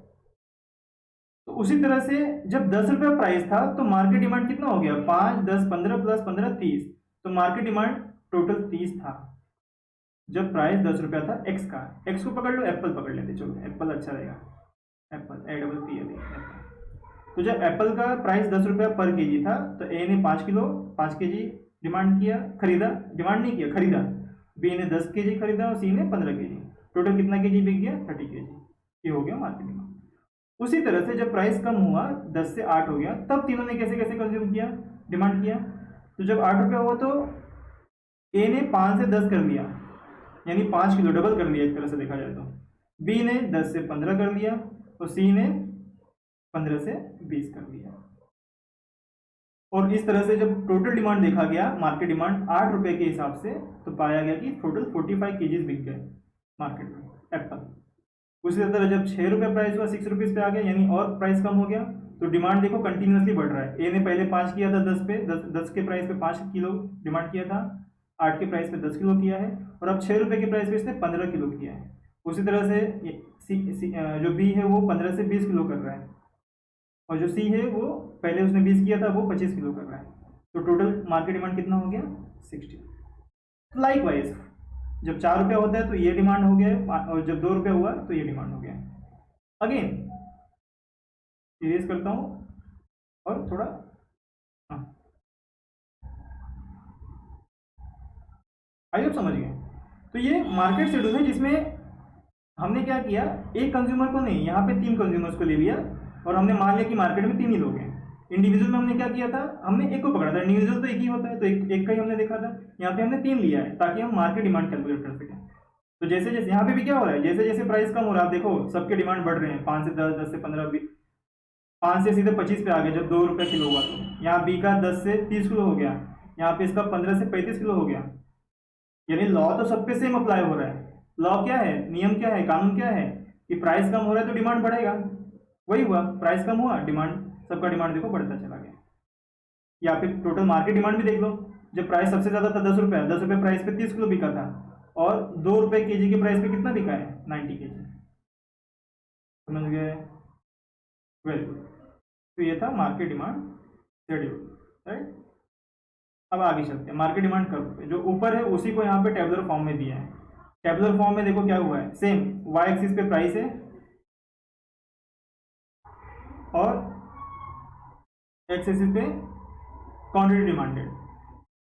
A: तो उसी तरह से जब 10 रुपये प्राइस था तो मार्केट डिमांड कितना हो गया? 5, 10, 15 प्लस 15 30। तो मार्केट डिमांड टोटल 30 था जब प्राइस 10 रुपया था एक्स का। एक्स को पकड़ लो, एप्पल पकड़ लेते, चलो एप्पल अच्छा रहेगा, एप्पल एप्पल। तो जब एप्पल का प्राइस 10 रुपया पर केजी था तो ए ने 5 केजी डिमांड किया, खरीदा, डिमांड नहीं किया, खरीदा। बी ने 10 केजी खरीदा और सी ने 15 केजी। टोटल कितना केजी बिक गया? 30 केजी। ये हो गया मार्केट डिमांड। उसी तरह से जब प्राइस कम हुआ 10 से 8 हो गया, तब तीनों ने कैसे कैसे कंज्यूम किया, डिमांड किया। तो जब 8 रुपया हुआ तो ए ने 5 से 10 कर लिया, यानी 5 किलो, डबल कर लिया एक तरह से देखा जाए तो। बी ने 10 से 15 कर लिया और सी ने 15 से 20 कर लिया। और इस तरह से जब टोटल डिमांड देखा गया, मार्केट डिमांड 8 रुपये के हिसाब से, तो पाया गया कि टोटल 45 केजीज बिक गए मार्केट में एप्पल। उसी तरह जब 6 रुपये प्राइस हुआ 6 रुपीज़ पे आ गया, यानी और प्राइस कम हो गया, तो डिमांड देखो कंटिन्यूसली बढ़ रहा है। ए ने पहले 5 किया था 10 पे, 10 के प्राइस पे 5 किलो डिमांड किया था, 8 के प्राइस पे 10 किलो किया है, और अब 6 रुपये के प्राइस पे इसने 15 किलो किया है। उसी तरह से जो बी है वो 15 से 20 किलो कर रहा है, और जो सी है वो पहले उसने 20 किया था वो 25 किलो कर रहा है। तो टोटल मार्केट डिमांड कितना हो गया? 60। लाइक वाइज जब 4 रुपया होता है तो ये डिमांड हो गया है, और जब 2 रुपया हुआ तो ये डिमांड हो गया है। अगेन इरेज करता हूँ और थोड़ा आई होप समझ गए। तो ये मार्केट शेड्यूल है जिसमें हमने क्या किया, एक कंज्यूमर को नहीं, यहाँ पे 3 कंज्यूमर्स को ले लिया और हमने मान लिया कि मार्केट में 3 ही लोग हैं। इंडिविजुअल में हमने क्या किया था, हमने एक को पकड़ा था, इंडिविजुअल तो एक ही होता है तो एक का ही हमने देखा था। यहाँ पे हमने 3 लिया है ताकि हम मार्केट डिमांड कैलकुलेट कर सकें। तो जैसे जैसे यहाँ पे भी क्या हो रहा है, जैसे जैसे प्राइस कम हो रहा है, आप देखो सबके डिमांड बढ़ रहे हैं, 5 से 10, 10 से 15, 20, 5 से सीधे 25 पे आ गए जब 2 रुपये किलो हुआ। तो यहाँ बी का 10 से 30 किलो हो गया, यहाँ पे इसका 15 से 35 किलो हो गया। यानी लॉ तो सब पे सेम अप्लाई हो रहा है। लॉ क्या है, नियम क्या है, कानून क्या है कि प्राइस कम हो रहा है तो डिमांड बढ़ेगा। वही हुआ, प्राइस कम हुआ, डिमांड, सबका डिमांड देखो बढ़ता चला गया। या फिर टोटल मार्केट डिमांड भी देख लो, जब प्राइस सबसे ज़्यादा था 10 रुपये, 10 रुपये प्राइस पे 30 किलो बिका था, और 2 रुपये केजी के प्राइस पे कितना बिका है, 90 केजी। समझ गए, वेरी गुड। तो ये था मार्केट डिमांड शेड्यूल, राइट। अब आगे चलते हैं, मार्केट डिमांड कर्व जो ऊपर है उसी को यहाँ पे टेबुलर फॉर्म में दिया है। टेबुलर फॉर्म में देखो क्या हुआ है, सेम वाई एक्सिस पे प्राइस है और एक्स एक्सिस पे क्वांटिटी डिमांडेड।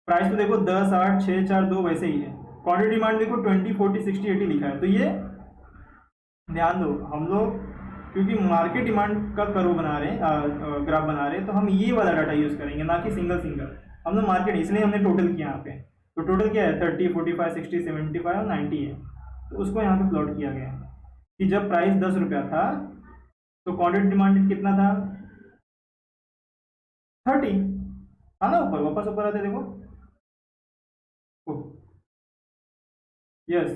A: प्राइस तो देखो 10, 8, 6, 4, 2 वैसे ही है। क्वांटिटी डिमांड देखो 20, 40, 60, 80 लिखा है। तो ये ध्यान दो, हम लोग क्योंकि मार्केट डिमांड का कर्व बना रहे हैं, ग्राफ बना रहे हैं, तो हम ये वाला डाटा यूज करेंगे, ना कि सिंगल। हम लोग मार्केट, इसलिए हमने टोटल किया यहाँ पे। तो टोटल क्या है, 30, 45, 60, 75 और 90 है। तो उसको यहाँ पे प्लॉट किया गया है कि जब प्राइस 10 रुपया था तो क्वांटिटी डिमांडेड कितना था, 30। हाँ ना, ऊपर वापस ऊपर आते देखो, यस,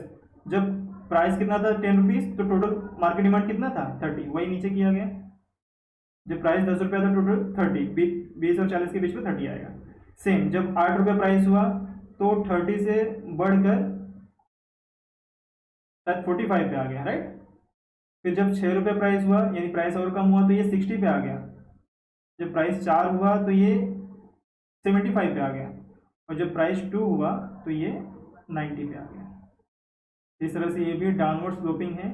A: जब प्राइस कितना था 10 रुपीज तो टोटल मार्केट डिमांड कितना था 30, वही नीचे किया गया। जब प्राइस 10 रुपया था टोटल 30, 20 और 40 के बीच में 30 आएगा। सेम जब 8 रुपया प्राइस हुआ तो 30 से बढ़कर शायद 45 पे आ गया, राइट। फिर जब 6 रुपये प्राइस हुआ, यानी प्राइस और कम हुआ, तो ये 60 पे आ गया। जब प्राइस 4 हुआ तो ये 75 पे आ गया, और जब प्राइस 2 हुआ तो ये 90 पे आ गया। इस तरह से ये भी डाउनवर्ड स्लोपिंग है।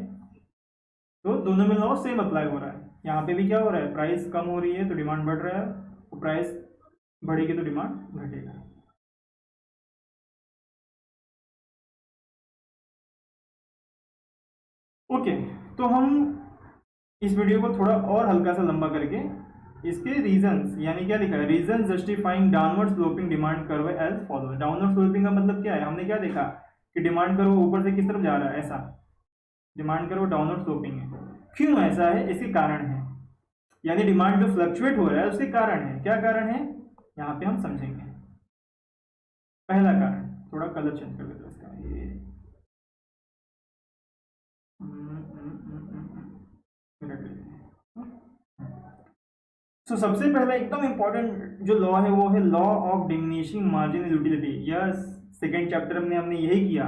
A: तो दोनों में लॉ सेम अप्लाई हो रहा है। यहाँ पे भी क्या हो रहा है, प्राइस कम हो रही है तो डिमांड बढ़ रहा है, और प्राइस बढ़ेगी तो डिमांड घटेगा। ओके, तो हम इस वीडियो को थोड़ा और हल्का सा लंबा करके इसके रीजंस, यानी क्या लिखा है, reason justifying downward sloping demand curve as follow. Downward sloping का मतलब क्या है, हमने क्या देखा कि डिमांड कर्व ऊपर से किस तरफ जा रहा है, ऐसा डिमांड कर्व डाउनवर्ड स्लोपिंग है। क्यों ऐसा है, इसके कारण है, यानी डिमांड जो फ्लक्चुएट हो रहा है उसके कारण है। क्या कारण है, यहाँ पे हम समझेंगे। पहला कारण, थोड़ा कलर चेंज कर देते हैं इसका, ये तो सबसे पहला एकदम इंपॉर्टेंट जो लॉ है वो है law of diminishing marginal utility. Yes, second chapter में हमने यही किया।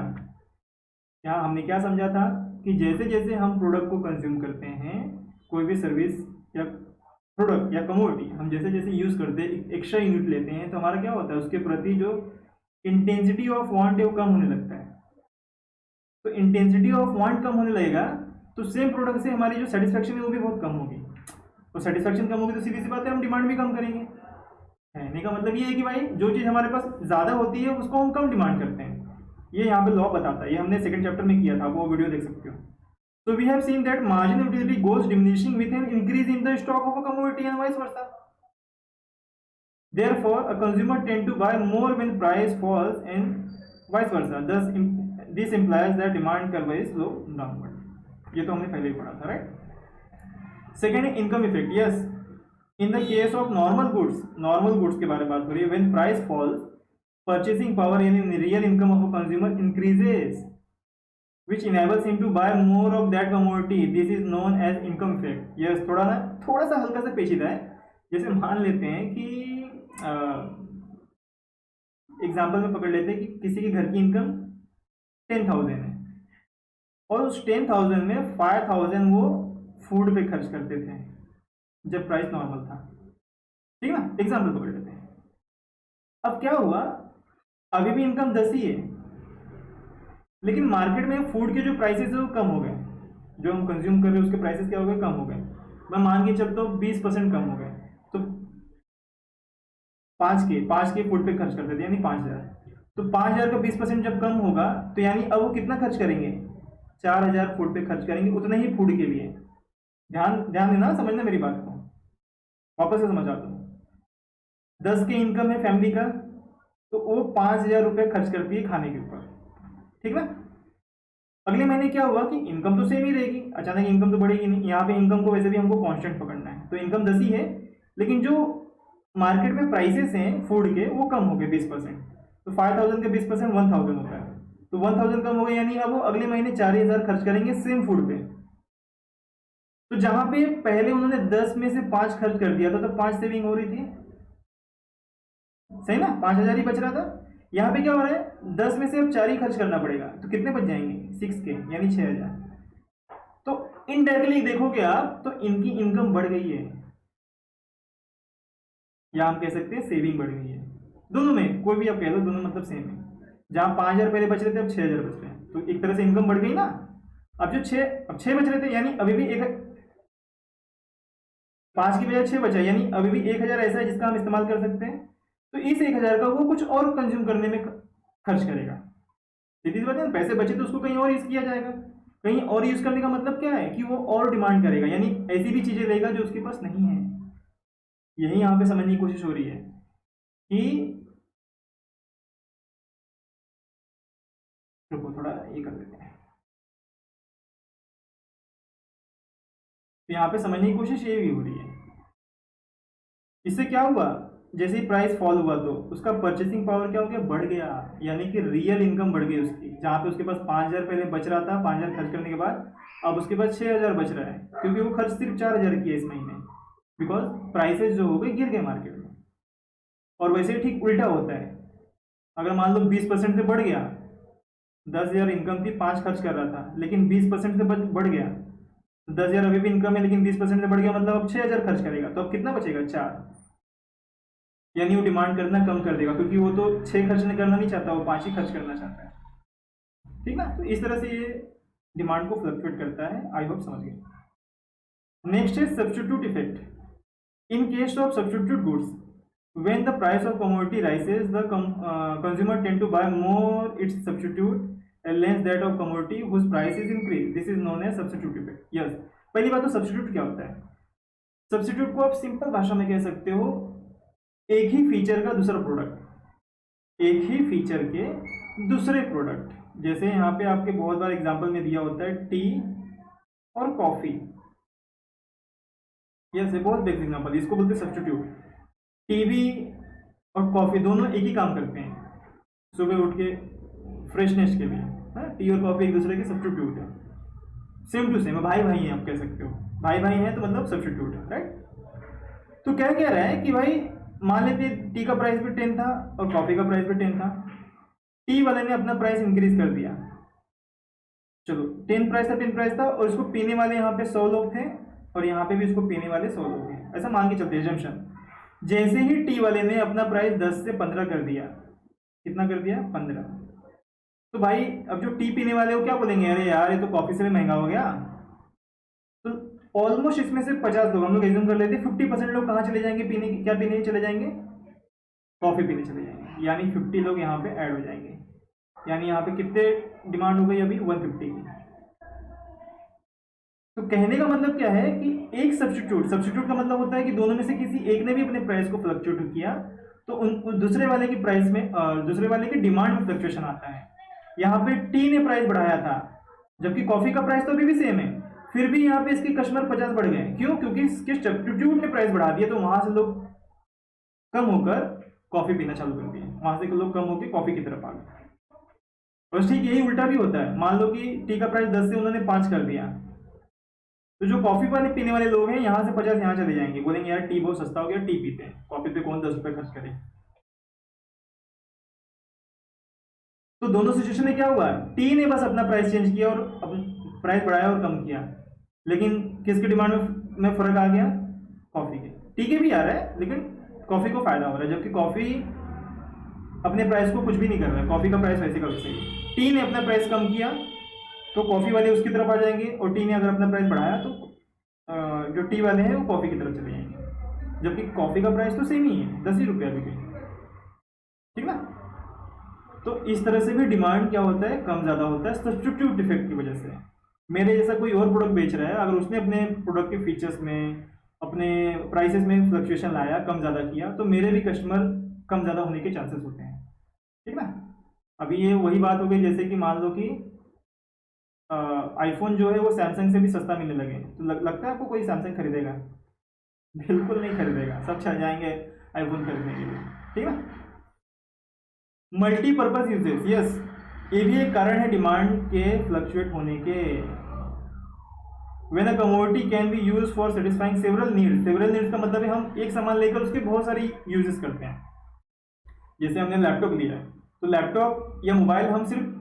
A: यहाँ हमने क्या समझा था कि जैसे जैसे हम प्रोडक्ट को कंज्यूम करते हैं, कोई भी सर्विस या प्रोडक्ट या कमोडिटी हम जैसे जैसे यूज़ करते हैं, एक्स्ट्रा यूनिट लेते हैं, तो हमारा क्या होता है, उसके प्रति जो इंटेंसिटी ऑफ वांट है वो कम होने लगता है। तो इंटेंसिटी ऑफ वांट कम होने लगेगा तो सेम प्रोडक्ट से हमारी जो सेटिस्फेक्शन है वो भी बहुत कम होगी। तो सेटिस्फेक्शन कम होगी तो सीधी सी बात है हम डिमांड भी कम करेंगे। कहने का मतलब ये है कि भाई जो चीज़ हमारे पास ज़्यादा होती है उसको हम कम डिमांड करते हैं। ये यहाँ पे लॉ बताता है, ये हमने सेकंड चैप्टर में किया था, वो वीडियो देख सकते हो। So we have seen that marginal utility goes diminishing with an increase in the stock of a commodity and vice versa. Therefore, a consumer tend to buy more when price falls and vice versa. Thus, this implies that demand curve is slow downward. ये तो हमने पहले ही पढ़ा था, right? Second है income effect. Yes, in the case of normal goods के बारे में बात हो रही है. When price falls, purchasing power यानी real income of a consumer increases, which enables him to buy more of that commodity. This is known as income effect. Yes, थोड़ा सा हल्का सा पेचीदा है। जैसे मान लेते हैं कि एग्जाम्पल में पकड़ लेते हैं कि किसी के घर की इनकम 10,000 है और उस 10,000 में 5,000 वो फूड पे खर्च करते थे जब प्राइस नॉर्मल था, ठीक ना, एग्जाम्पल पकड़ लेते हैं। अब क्या हुआ, अभी भी इनकम 10 ही है लेकिन मार्केट में फूड के जो प्राइसेस है वो कम हो गए, जो हम कंज्यूम कर रहे हैं उसके प्राइसेस क्या हो गए, कम हो गए। मैं मान के चलता हूँ 20% कम हो गए, तो 5 के फूड पे खर्च करते थे, यानी 5,000। तो 5,000 का 20% जब कम होगा तो यानी अब वो कितना खर्च करेंगे, 4,000 फूड पे खर्च करेंगे, उतना ही फूड के लिए। ध्यान ध्यान देना, समझना मेरी बात को, वापस से समझाता हूँ। 10 के इनकम है फैमिली का, तो वो 5,000 रुपये खर्च करती है खाने के ऊपर, ठीक ना। अगले महीने क्या हुआ कि इनकम तो सेम ही रहेगी, अचानक इनकम तो बढ़ेगी नहीं। यहाँ पे इनकम को वैसे भी हमको कांस्टेंट पकड़ना है, तो इनकम 10 ही है, लेकिन जो मार्केट में प्राइसेस हैं फूड के वो कम हो गए 20%। तो 5,000 के 20% 1,000 होता है, तो 1,000 कम हो गए, यानी अब वो अगले महीने 4,000 खर्च करेंगे सेम फूड पे। तो जहां पे पहले उन्होंने 10 में से 5 खर्च कर दिया था, तो 5 सेविंग हो रही थी, सही ना, 5,000 ही बच रहा था। यहाँ पे क्या हो रहा है, 10 में से अब 4 ही खर्च करना पड़ेगा, तो कितने बच जाएंगे, 6 के, यानी 6,000। तो इनडायरेक्टली देखोगे आप तो इनकी इनकम बढ़ गई है, या हम कह सकते हैं सेविंग बढ़ गई है। दोनों में कोई भी आप कह दो, दोनों मतलब सेम है। जहां 5,000 पहले बच रहे थे, अब 6,000 बच रहे हैं, तो एक तरह से इनकम बढ़ गई ना। अब 6 बच रहे थे, यानी अभी भी 5 की बजाय 6 बचा, यानी अभी भी 1,000 ऐसा है जिसका हम इस्तेमाल कर सकते हैं। तो इस 1,000 का वो कुछ और कंज्यूम करने में खर्च करेगा। सीधी सी बात है, पैसे बचे तो उसको कहीं और यूज किया जाएगा। कहीं और यूज करने का मतलब क्या है कि वो और डिमांड करेगा, यानी ऐसी भी चीजें लेगा जो उसके पास नहीं है। यही यहाँ पे समझने की कोशिश हो रही है कि, रुको थोड़ा ये कर देते हैं, तो यहाँ पे समझने की कोशिश ये भी हो रही है। इससे क्या हुआ, जैसे ही प्राइस फॉल हुआ तो उसका परचेसिंग पावर क्या हो गया, बढ़ गया, यानी कि रियल इनकम बढ़ गई उसकी। जहाँ पे उसके पास 5,000 पहले बच रहा था, 5,000 खर्च करने के बाद अब उसके पास 6,000 बच रहा है, क्योंकि वो खर्च सिर्फ 4,000 किया इस महीने, बिकॉज प्राइसेस जो हो गए गिर गए मार्केट में। और वैसे ठीक उल्टा होता है, अगर मान लो 20% से बढ़ गया, 10,000 इनकम थी, 5 खर्च कर रहा था, लेकिन 20% से बढ़ गया, तो 10,000 अभी भी इनकम है, लेकिन 20% से बढ़ गया, मतलब अब 6,000 खर्च करेगा, तो अब कितना बचेगा, 4। यानी वो डिमांड करना कम कर देगा, क्योंकि वो तो 6 खर्च करना नहीं चाहता, वो 5 ही खर्च करना चाहता है, ठीक ना। तो इस तरह से ये डिमांड को फ्लक्चुएट करता है। आई होप समझ गए। नेक्स्ट है substitute effect. In case of substitute goods, when the price of commodity rises, the consumer tend to buy more its substitute and less that of commodity whose price is increased. This is known as substitute effect. Yes, पहली बात तो substitute क्या होता है। Substitute को आप simple भाषा में कह सकते हो, एक ही फीचर का दूसरा प्रोडक्ट, एक ही फीचर के दूसरे प्रोडक्ट। जैसे यहाँ पे आपके बहुत बार एग्जांपल में दिया होता है टी और कॉफी, यस, बहुत बेसिक एग्जांपल, इसको बोलते हैं सब्स्टिट्यूट। टीवी और कॉफ़ी दोनों एक ही काम करते हैं, सुबह उठ के फ्रेशनेस के लिए, है। टी और कॉफ़ी एक दूसरे के सब्स्टिट्यूट है, सेम टू सेम, भाई भाई हैं, आप कह सकते हो भाई भाई हैं, तो मतलब सब्स्टिट्यूट है, राइट। तो क्या कह रहा है कि भाई मान लेते टी का प्राइस भी 10 था और कॉफ़ी का प्राइस भी 10 था, टी वाले ने अपना प्राइस इंक्रीज कर दिया, चलो 10 प्राइस था, और इसको पीने वाले यहाँ पे 100 लोग थे, और यहाँ पे भी इसको पीने वाले 100 लोग हैं, ऐसा मान के चलते हैं जंक्शन। जैसे ही टी वाले ने अपना प्राइस 10 से 15 कर दिया, कितना कर दिया, 15, तो भाई अब जो टी पीने वाले वो क्या बोलेंगे, अरे यार ये तो कॉफी से भी महंगा हो गया। तो ऑलमोस्ट इसमें से 50 लोग, हम लोग एज्यूम कर लेते हैं 50% लोग कहाँ चले जाएंगे, क्या पीने चले जाएंगे, कॉफी पीने चले जाएंगे, यानी 50 लोग यहाँ पे ऐड हो जाएंगे। यानी यहाँ पे कितने डिमांड हो गई अभी, 150 की। तो कहने का मतलब क्या है कि एक सब्स्टिट्यूट का मतलब होता है कि दोनों में से किसी एक ने भी अपने प्राइस को फ्लक्चुएट किया, तो उन दूसरे वाले की प्राइस में, दूसरे वाले की डिमांड में फ्लक्चुएशन आता है। यहाँ पे टी ने प्राइस बढ़ाया था, जबकि कॉफी का प्राइस तो अभी भी सेम है, फिर भी यहाँ पे इसके कस्टमर 50 बढ़ गए, क्यों, क्योंकि इसके सब्स्टिट्यूट ने प्राइस बढ़ा दिया, तो वहां से लोग कम होकर कॉफी पीना चालू कर दिए, वहां से लोग कम होकर कॉफी की तरफ आ गए। बस ठीक यही उल्टा भी होता है, मान लो कि टी का प्राइस 10 से उन्होंने 5 कर दिया, तो जो कॉफी वाले पीने वाले लोग हैं यहाँ से 50 यहाँ चले जाएंगे, बोलेंगे यार टी बहुत सस्ता हो गया, टी पीते हैं, कॉफी पे कौन 10 रुपए खर्च करे। तो दोनों सिचुएशन में क्या हुआ, टी ने बस अपना प्राइस चेंज किया और प्राइस बढ़ाया और कम किया, लेकिन किसकी डिमांड में फर्क आ गया, कॉफी के। टी के भी आ रहा है, लेकिन कॉफी को फायदा हो रहा है, जबकि कॉफी अपने प्राइस को कुछ भी नहीं कर रहा है, कॉफ़ी का प्राइस वैसे का वैसे ही। टी ने अपना प्राइस कम किया तो कॉफ़ी वाले उसकी तरफ आ जाएंगे, और टी ने अगर अपना प्राइस बढ़ाया तो जो टी वाले हैं वो कॉफ़ी की तरफ चले जाएंगे, जबकि कॉफ़ी का प्राइस तो सेम ही है, 10 ही रुपये अभी भी, ठीक ना। तो इस तरह से भी डिमांड क्या होता है, कम ज़्यादा होता है सब्स्टिट्यूट इफेक्ट की वजह से। मेरे जैसा कोई और प्रोडक्ट बेच रहा है, अगर उसने अपने प्रोडक्ट के फीचर्स में, अपने प्राइसेस में फ्लक्चुएशन लाया, कम ज़्यादा किया, तो मेरे भी कस्टमर कम ज़्यादा होने के चांसेस होते हैं, ठीक ना। अभी ये वही बात हो गई, जैसे कि मान लो कि आईफोन जो है वो सैमसंग से भी सस्ता मिलने लगे, तो लगता है आपको कोई सैमसंग खरीदेगा? बिल्कुल नहीं खरीदेगा, सब चल जाएंगे आईफोन खरीदने के लिए, ठीक ना। मल्टीपर्पज यूजेस, यस, ये भी एक कारण है डिमांड के फ्लक्चुएट होने के। When a commodity can be used for satisfying several needs, several needs का मतलब है हम एक सामान लेकर उसके बहुत सारी यूजेस करते हैं। जैसे हमने लैपटॉप लिया है, तो लैपटॉप या मोबाइल हम सिर्फ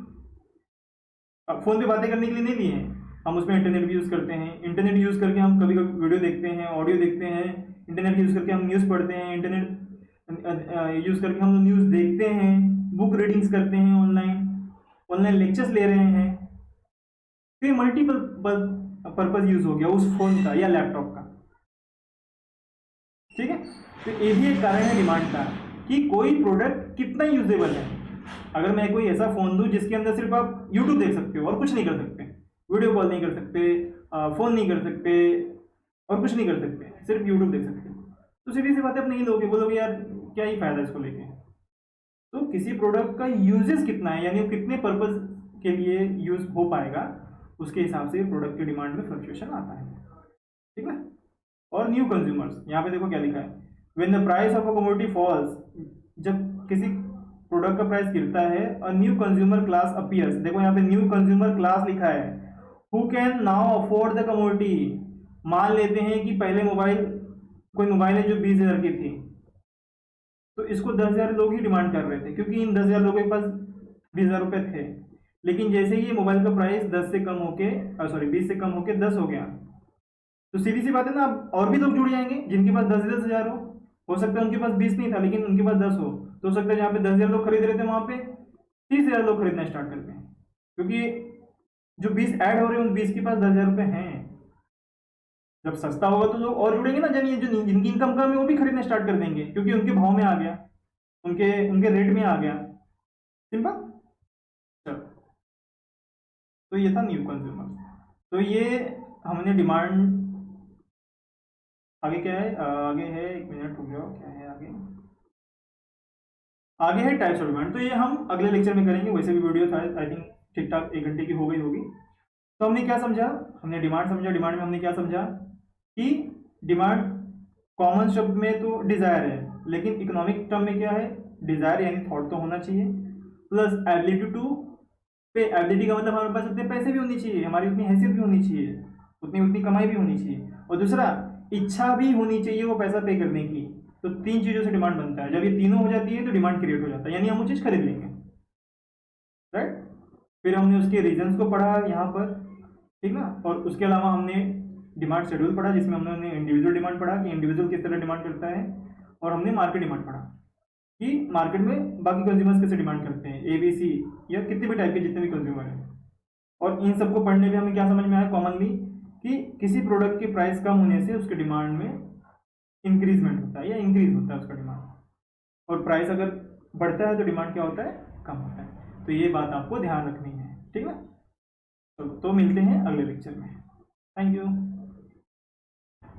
A: फ़ोन पे बातें करने के लिए नहीं लिए हैं, हम उसमें इंटरनेट भी यूज़ करते हैं। इंटरनेट यूज़ करके हम कभी कभी वीडियो देखते हैं, ऑडियो देखते हैं। इंटरनेट यूज़ करके हम न्यूज़ पढ़ते हैं, इंटरनेट यूज़ करके हम न्यूज़ देखते हैं, बुक रीडिंग्स करते हैं, ऑनलाइन लेक्चर्स ले रहे हैं। फिर मल्टीपल पर्पज़ यूज़ हो गया उस फ़ोन का या लैपटॉप का, ठीक है। तो ये भी एक कारण है डिमांड का कि कोई प्रोडक्ट कितना यूजेबल है। अगर मैं कोई ऐसा फ़ोन दूं जिसके अंदर सिर्फ आप यूट्यूब देख सकते हो और कुछ नहीं कर सकते, वीडियो कॉल नहीं कर सकते, फ़ोन नहीं कर सकते और कुछ नहीं कर सकते, सिर्फ यूट्यूब देख सकते हो, तो सीधी सी बात है आप नहीं लोगे, बोलोगे यार क्या ही फ़ायदा इसको लेके। तो किसी प्रोडक्ट का यूजेस कितना है, यानी वो कितने पर्पज़ के लिए यूज़ हो पाएगा, उसके हिसाब से प्रोडक्ट की डिमांड में फ्लक्चुएशन आता है, ठीक है। और न्यू कंज्यूमर्स, यहाँ पे देखो क्या लिखा है, when the price of a commodity falls, जब किसी प्रोडक्ट का प्राइस गिरता है, a new consumer class appears, देखो यहाँ पे न्यू कंज्यूमर क्लास लिखा है, who can now afford the commodity. मान लेते हैं कि पहले कोई मोबाइल है जो 20,000 की थी, तो इसको 10,000 लोग ही डिमांड कर रहे थे, क्योंकि इन 10,000 लोगों के पास 20,000 रुपये थे। लेकिन जैसे ही ये मोबाइल का प्राइस 10 से कम होके 20 से कम होके 10 हो गया, तो सीधी सी बात है ना, अब और भी लोग जुड़ जाएंगे जिनके पास 10,000 हो सकता है उनके पास 20 नहीं था लेकिन उनके पास 10 हो, तो हो सकता है जहाँ पे 10,000 लोग खरीद रहे थे वहाँ पे 30,000 लोग खरीदना स्टार्ट करते हैं, क्योंकि जो 20 ऐड हो रहे हैं उन 20 के पास 10,000 रुपये हैं। जब सस्ता होगा तो लोग और जुड़ेंगे ना, जानिए जो जिनकी इनकम कम है वो भी खरीदना स्टार्ट कर देंगे, क्योंकि उनके भाव में आ गया, उनके रेट में आ गया, सिंपल। चलो, तो ये था न्यू कंज्यूमर्स। तो ये हमने डिमांड, आगे क्या है, आगे है, एक मिनट रुक जाओ, क्या है आगे है टाइप्स ऑफ डिमांड। तो ये हम अगले लेक्चर में करेंगे, वैसे भी वीडियो था आई थिंक ठीक ठाक 1 घंटे की हो गई होगी। तो हमने क्या समझा, हमने डिमांड समझा। डिमांड में हमने क्या समझा कि डिमांड कॉमन शब्द में तो डिजायर है, लेकिन इकोनॉमिक टर्म में क्या है, डिजायर यानी थॉट तो होना चाहिए, प्लस एबिलिटी टू पे। एबिलिटी का मतलब हमारे पास उतने पैसे भी होनी चाहिए, हमारी उतनी हैसियत भी होनी चाहिए, उतनी कमाई भी होनी चाहिए, और दूसरा इच्छा भी होनी चाहिए वो पैसा पे करने की। तो 3 चीज़ों से डिमांड बनता है। जब ये तीनों हो जाती है तो डिमांड क्रिएट हो जाता है, यानी हम वो चीज़ खरीद लेंगे, राइट। फिर हमने उसके रीजंस को पढ़ा यहाँ पर, ठीक ना। और उसके अलावा हमने डिमांड शेड्यूल पढ़ा, जिसमें हमने इंडिविजुअल डिमांड पढ़ा कि इंडिविजुअल किस तरह डिमांड करता है, और हमने मार्केट डिमांड पढ़ा कि मार्केट में बाकी कंज्यूमर्स कैसे डिमांड करते हैं, ABC या कितने भी टाइप के जितने भी कंज्यूमर हैं। और इन सबको पढ़ने में हमें क्या समझ में आया कॉमनली, कि किसी प्रोडक्ट की प्राइस कम होने से उसके डिमांड में इंक्रीजमेंट होता है या इंक्रीज होता है उसका डिमांड, और प्राइस अगर बढ़ता है तो डिमांड क्या होता है, कम होता है। तो ये बात आपको ध्यान रखनी है, ठीक है। तो मिलते हैं अगले लेक्चर में। Thank you.